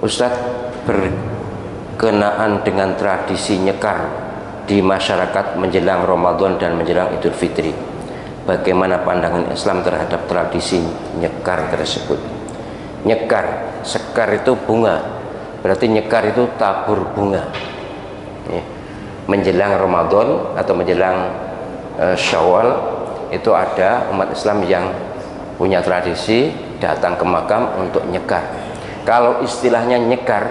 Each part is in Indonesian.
Ustadz, berkenaan dengan tradisi nyekar di masyarakat menjelang Ramadan dan menjelang Idul Fitri, bagaimana pandangan Islam terhadap tradisi nyekar tersebut? Nyekar, sekar itu bunga, berarti nyekar itu tabur bunga ya. Menjelang Ramadan atau menjelang Syawal itu ada umat Islam yang punya tradisi datang ke makam untuk nyekar. Kalau istilahnya nyekar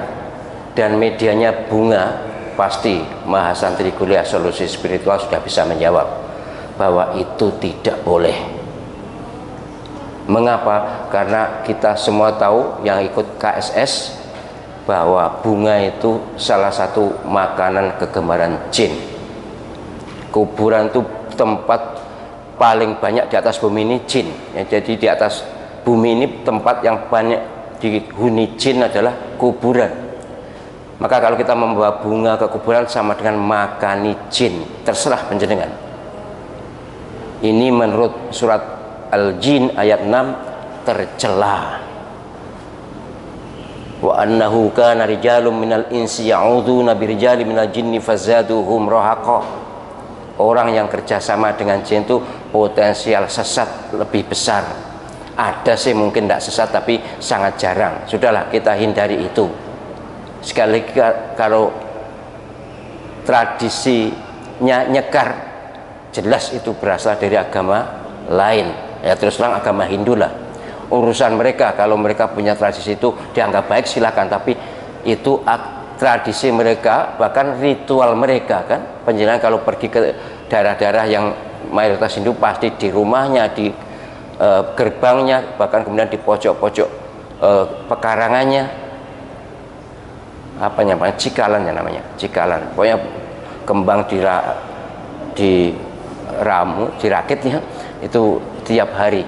dan medianya bunga, pasti Mahasantri Kuliah Solusi Spiritual sudah bisa menjawab bahwa itu tidak boleh. Mengapa? Karena kita semua tahu yang ikut KSS bahwa bunga itu salah satu makanan kegemaran jin. Kuburan itu tempat paling banyak di atas bumi ini jin ya, jadi di atas bumi ini tempat yang banyak dihuni jin adalah kuburan. Maka kalau kita membawa bunga ke kuburan sama dengan makani jin, terserah panjenengan. Ini menurut surat Al-Jin ayat 6 tercela. Wa annahu kana rijalun minal insi ya'udzuuna birijalin minal jinni fazaduhum rahaqa. Orang yang kerjasama dengan jin itu potensial sesat lebih besar. Ada sih mungkin tidak sesat, tapi sangat jarang. Sudahlah, kita hindari itu. Sekali lagi, kalau tradisinya nyekar, jelas itu berasal dari agama lain ya, terus terang agama Hindu lah. Urusan mereka, kalau mereka punya tradisi itu dianggap baik silakan, tapi itu tradisi mereka, bahkan ritual mereka kan. Penjelasan kalau pergi ke daerah-daerah yang mayoritas Hindu, pasti di rumahnya, di gerbangnya, bahkan kemudian di pojok-pojok pekarangannya, apa namanya, cikalan ya namanya, cikalan, pokoknya kembang dirakitnya itu tiap hari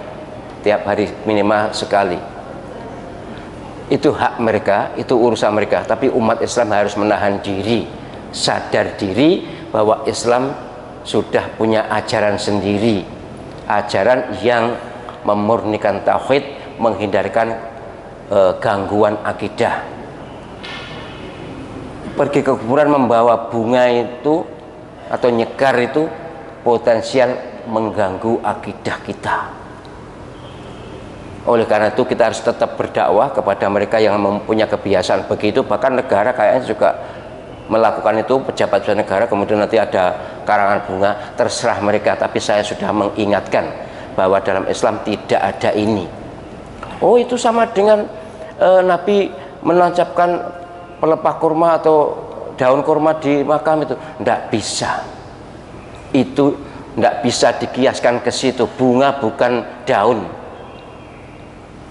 minimal sekali. Itu hak mereka, itu urusan mereka. Tapi umat Islam harus menahan diri, sadar diri bahwa Islam sudah punya ajaran sendiri, ajaran yang memurnikan tauhid, menghindarkan gangguan akidah. Pergi ke kuburan membawa bunga itu atau nyekar itu potensial mengganggu akidah kita. Oleh karena itu kita harus tetap berdakwah kepada mereka yang mempunyai kebiasaan begitu. Bahkan negara kayaknya juga melakukan itu, pejabat negara, kemudian nanti ada karangan bunga, terserah mereka. Tapi saya sudah mengingatkan bahwa dalam Islam tidak ada ini. Oh, itu sama dengan Nabi menancapkan pelepah kurma atau daun kurma di makam itu. Tidak bisa. Itu tidak bisa dikiaskan ke situ. Bunga bukan daun.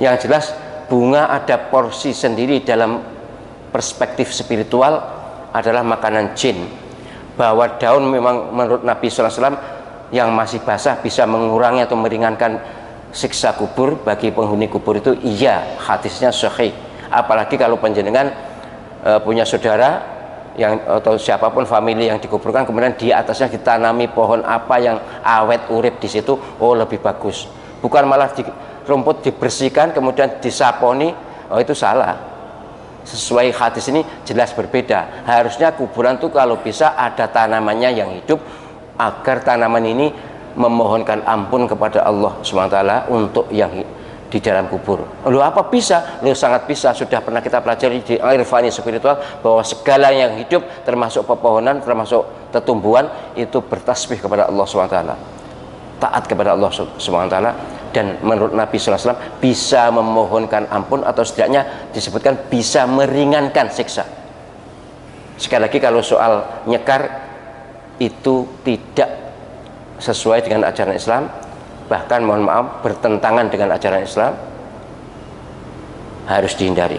Yang jelas bunga ada porsi sendiri dalam perspektif spiritual, adalah makanan jin. Bahwa daun memang menurut Nabi SAW yang masih basah bisa mengurangi atau meringankan siksa kubur bagi penghuni kubur itu, iya, hadisnya sahih. Apalagi kalau panjenengan punya saudara yang atau siapapun famili yang dikuburkan, kemudian di atasnya ditanami pohon apa yang awet urip di situ, oh lebih bagus. Bukan malah rumput dibersihkan kemudian disaponi, oh itu salah. Sesuai hadis ini jelas berbeda. Harusnya kuburan tuh kalau bisa ada tanamannya yang hidup, agar tanaman ini memohonkan ampun kepada Allah SWT untuk yang di dalam kubur. Loh, apa bisa? Loh, sangat bisa. Sudah pernah kita pelajari di Irfani spiritual bahwa segala yang hidup, termasuk pepohonan, termasuk tetumbuhan, itu bertasbih kepada Allah SWT, taat kepada Allah SWT. Dan menurut Nabi SAW bisa memohonkan ampun, atau setidaknya disebutkan bisa meringankan siksa. Sekali lagi, kalau soal nyekar itu tidak sesuai dengan ajaran Islam, bahkan mohon maaf bertentangan dengan ajaran Islam, harus dihindari.